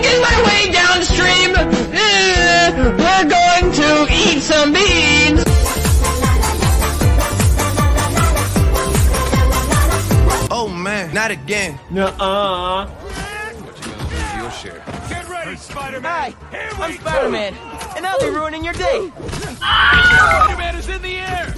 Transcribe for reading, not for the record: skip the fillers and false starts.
making my way downstream. We're going to eat some beans. Oh man, not again. Nuh-uh. What you gonna do with your share? Get ready, Spider-Man! Hi, I'm Spider-Man, and I'll be ruining your day. Spider-Man is in the air!